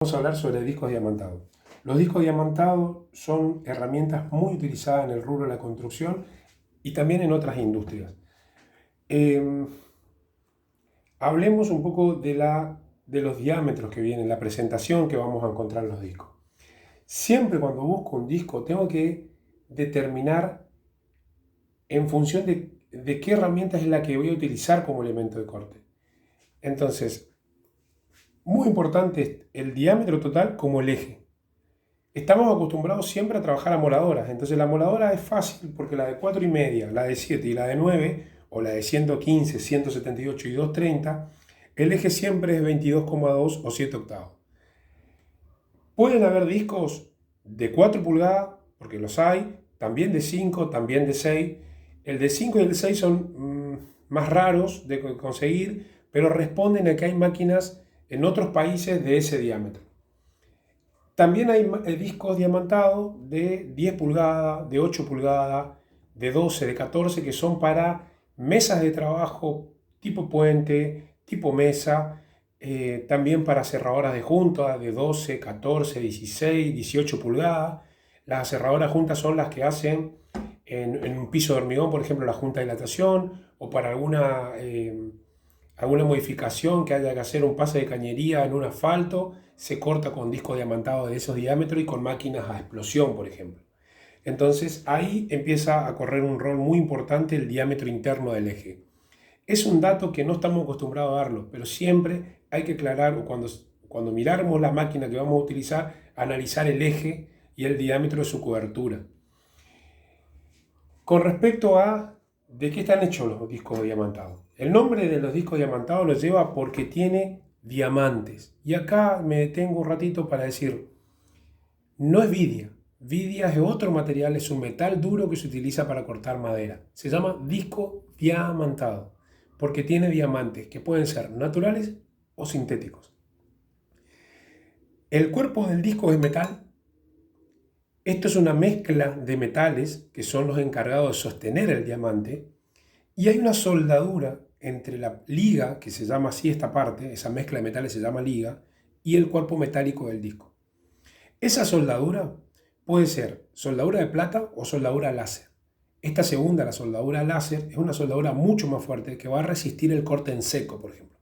Vamos a hablar sobre discos diamantados. Los discos diamantados son herramientas muy utilizadas en el rubro de la construcción y también en otras industrias. Hablemos un poco de los diámetros que vienen, la presentación que vamos a encontrar en los discos. Siempre cuando busco un disco tengo que determinar en función de qué herramienta es la que voy a utilizar como elemento de corte. Entonces, muy importante es el diámetro total como el eje. Estamos acostumbrados siempre a trabajar a moladoras, entonces la moladora es fácil porque la de 4,5, la de 7 y la de 9, o la de 115, 178 y 230, el eje siempre es 22,2 o 7 octavos. Pueden haber discos de 4 pulgadas, porque los hay, también de 5, también de 6. El de 5 y el de 6 son más raros de conseguir, pero responden a que hay máquinas en otros países de ese diámetro. También hay discos diamantados de 10 pulgadas, de 8 pulgadas, de 12, de 14, que son para mesas de trabajo tipo puente, tipo mesa, también para cerradoras de junta de 12, 14, 16, 18 pulgadas. Las cerradoras juntas son las que hacen en un piso de hormigón, por ejemplo, la junta de dilatación, o para alguna modificación que haya que hacer, un pase de cañería en un asfalto, se corta con disco diamantado de esos diámetros y con máquinas a explosión, por ejemplo. Entonces ahí empieza a correr un rol muy importante el diámetro interno del eje. Es un dato que no estamos acostumbrados a darlo, pero siempre hay que aclarar, o cuando miramos la máquina que vamos a utilizar, analizar el eje y el diámetro de su cobertura. Con respecto a de qué están hechos los discos diamantados. El nombre de los discos diamantados lo lleva porque tiene diamantes. Y acá me detengo un ratito para decir, no es vidia. Vidia es otro material, es un metal duro que se utiliza para cortar madera. Se llama disco diamantado porque tiene diamantes que pueden ser naturales o sintéticos. El cuerpo del disco es metal. Esto es una mezcla de metales que son los encargados de sostener el diamante, y hay una soldadura entre la liga, que se llama así esta parte, esa mezcla de metales se llama liga, y el cuerpo metálico del disco. Esa soldadura puede ser soldadura de plata o soldadura láser. Esta segunda, la soldadura láser, es una soldadura mucho más fuerte que va a resistir el corte en seco, por ejemplo.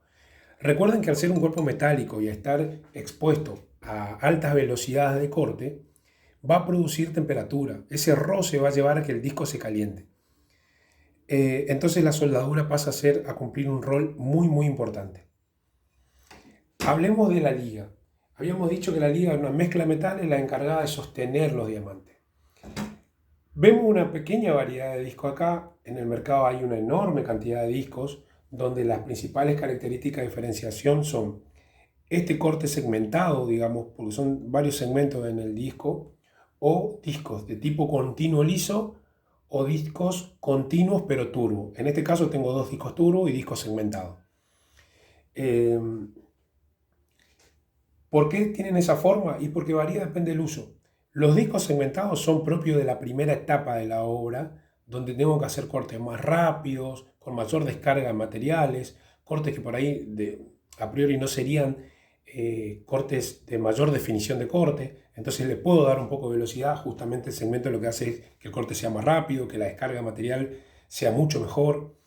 Recuerden que al ser un cuerpo metálico y a estar expuesto a altas velocidades de corte, va a producir temperatura. Ese roce va a llevar a que el disco se caliente. Entonces la soldadura pasa a cumplir un rol muy importante. Hablemos de la liga. Habíamos dicho que la liga es una mezcla de metales, la encargada de sostener los diamantes. Vemos una pequeña variedad de discos acá. En el mercado hay una enorme cantidad de discos donde las principales características de diferenciación son este corte segmentado, digamos, porque son varios segmentos en el disco, o discos de tipo continuo liso o discos continuos pero turbo. En este caso tengo dos discos turbo y discos segmentados. ¿Por qué tienen esa forma? Y porque varía, depende del uso. Los discos segmentados son propios de la primera etapa de la obra, donde tengo que hacer cortes más rápidos, con mayor descarga de materiales, cortes que por ahí a priori no serían cortes de mayor definición de corte, entonces le puedo dar un poco de velocidad. Justamente el segmento lo que hace es que el corte sea más rápido, que la descarga de material sea mucho mejor.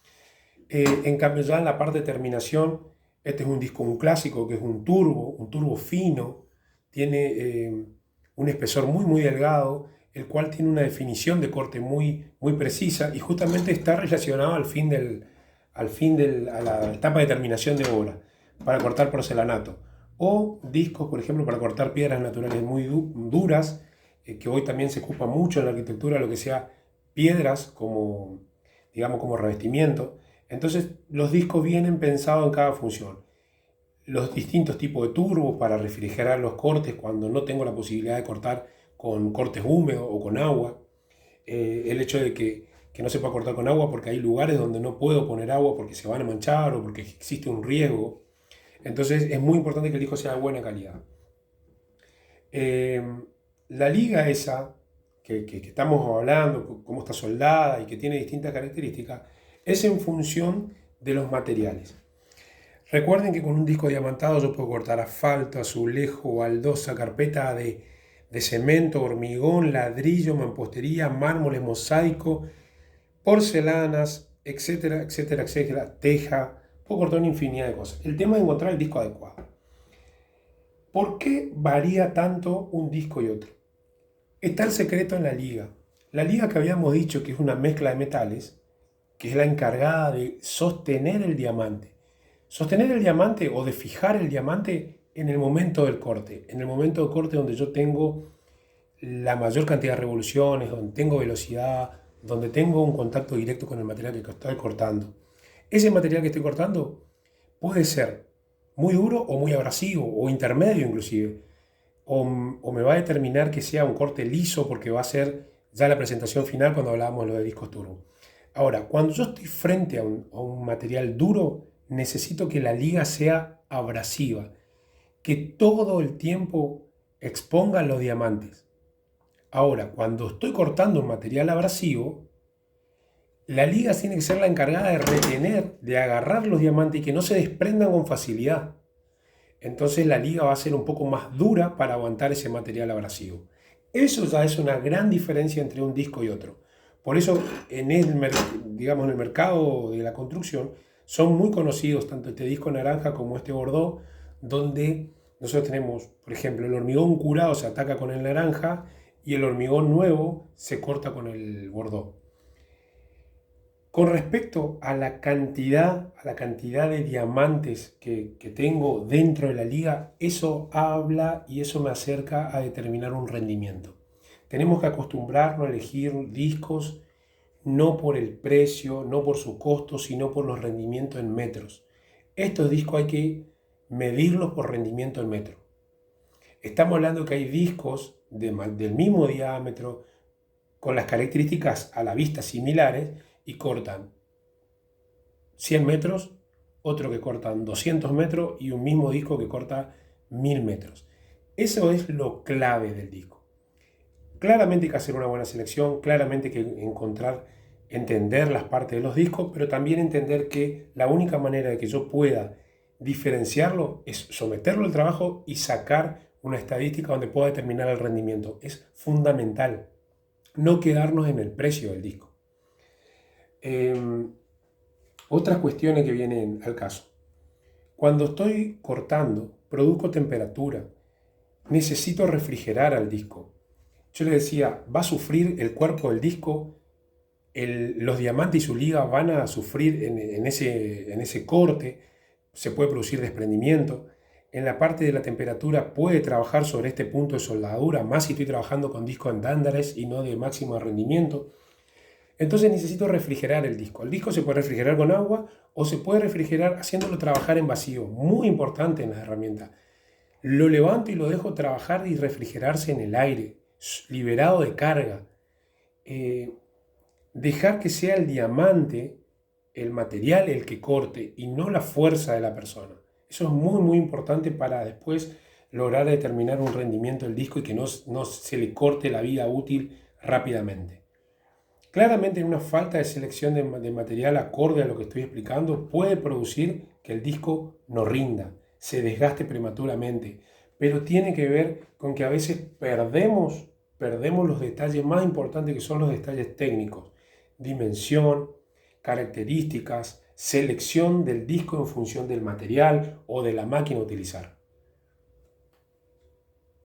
En cambio ya en la parte de terminación, este es un disco, un clásico, que es un turbo fino, tiene un espesor muy delgado, el cual tiene una definición de corte muy precisa y justamente está relacionado a la etapa de terminación de obra, para cortar porcelanato. O discos, por ejemplo, para cortar piedras naturales muy duras, que hoy también se ocupa mucho en la arquitectura, lo que sea piedras como, digamos, como revestimiento. Entonces los discos vienen pensados en cada función. Los distintos tipos de turbos para refrigerar los cortes cuando no tengo la posibilidad de cortar con cortes húmedos o con agua. El hecho de que no se pueda cortar con agua porque hay lugares donde no puedo poner agua porque se van a manchar o porque existe un riesgo. Entonces es muy importante que el disco sea de buena calidad. La liga esa que estamos hablando, cómo está soldada y que tiene distintas características, es en función de los materiales. Recuerden que con un disco diamantado yo puedo cortar asfalto, azulejo, baldosa, carpeta de cemento, hormigón, ladrillo, mampostería, mármoles, mosaico, porcelanas, etcétera, etcétera, etcétera, teja. Puedo cortar una infinidad de cosas. El tema es encontrar el disco adecuado. ¿Por qué varía tanto un disco y otro? Está el secreto en la liga. La liga que habíamos dicho que es una mezcla de metales, que es la encargada de sostener el diamante. Sostener el diamante o de fijar el diamante en el momento del corte. En el momento del corte donde yo tengo la mayor cantidad de revoluciones, donde tengo velocidad, donde tengo un contacto directo con el material que estoy cortando. Ese material que estoy cortando puede ser muy duro o muy abrasivo o intermedio inclusive. O me va a determinar que sea un corte liso porque va a ser ya la presentación final cuando hablábamos de lo de discos turbo. Ahora, cuando yo estoy frente a un material duro, necesito que la liga sea abrasiva, que todo el tiempo exponga los diamantes. Ahora, cuando estoy cortando un material abrasivo, la liga tiene que ser la encargada de retener, de agarrar los diamantes y que no se desprendan con facilidad. Entonces la liga va a ser un poco más dura para aguantar ese material abrasivo. Eso ya es una gran diferencia entre un disco y otro. Por eso en el mercado de la construcción son muy conocidos tanto este disco naranja como este bordó, donde nosotros tenemos, por ejemplo, el hormigón curado se ataca con el naranja y el hormigón nuevo se corta con el bordó. Con respecto a la cantidad de diamantes que tengo dentro de la liga, eso habla y eso me acerca a determinar un rendimiento. Tenemos que acostumbrarnos a elegir discos no por el precio, no por su costo, sino por los rendimientos en metros. Estos discos hay que medirlos por rendimiento en metro. Estamos hablando que hay discos del mismo diámetro, con las características a la vista similares, y cortan 100 metros, otro que cortan 200 metros y un mismo disco que corta 1000 metros. Eso es lo clave del disco. Claramente hay que hacer una buena selección, claramente hay que entender las partes de los discos, pero también entender que la única manera de que yo pueda diferenciarlo es someterlo al trabajo y sacar una estadística donde pueda determinar el rendimiento. Es fundamental no quedarnos en el precio del disco. Otras cuestiones que vienen al caso. Cuando estoy cortando, produzco temperatura. Necesito refrigerar al disco. Yo le decía, va a sufrir el cuerpo del disco, los diamantes y su liga van a sufrir en ese corte, se puede producir desprendimiento. En la parte de la temperatura puede trabajar sobre este punto de soldadura, más si estoy trabajando con discos en dándares y no de máximo rendimiento. Entonces necesito refrigerar el disco. El disco se puede refrigerar con agua o se puede refrigerar haciéndolo trabajar en vacío. Muy importante en las herramientas. Lo levanto y lo dejo trabajar y refrigerarse en el aire, liberado de carga. Dejar que sea el diamante, el material, el que corte y no la fuerza de la persona. Eso es muy, muy importante para después lograr determinar un rendimiento del disco y que no se le corte la vida útil rápidamente. Claramente una falta de selección de material acorde a lo que estoy explicando puede producir que el disco no rinda, se desgaste prematuramente, pero tiene que ver con que a veces perdemos los detalles más importantes, que son los detalles técnicos: dimensión, características, selección del disco en función del material o de la máquina a utilizar.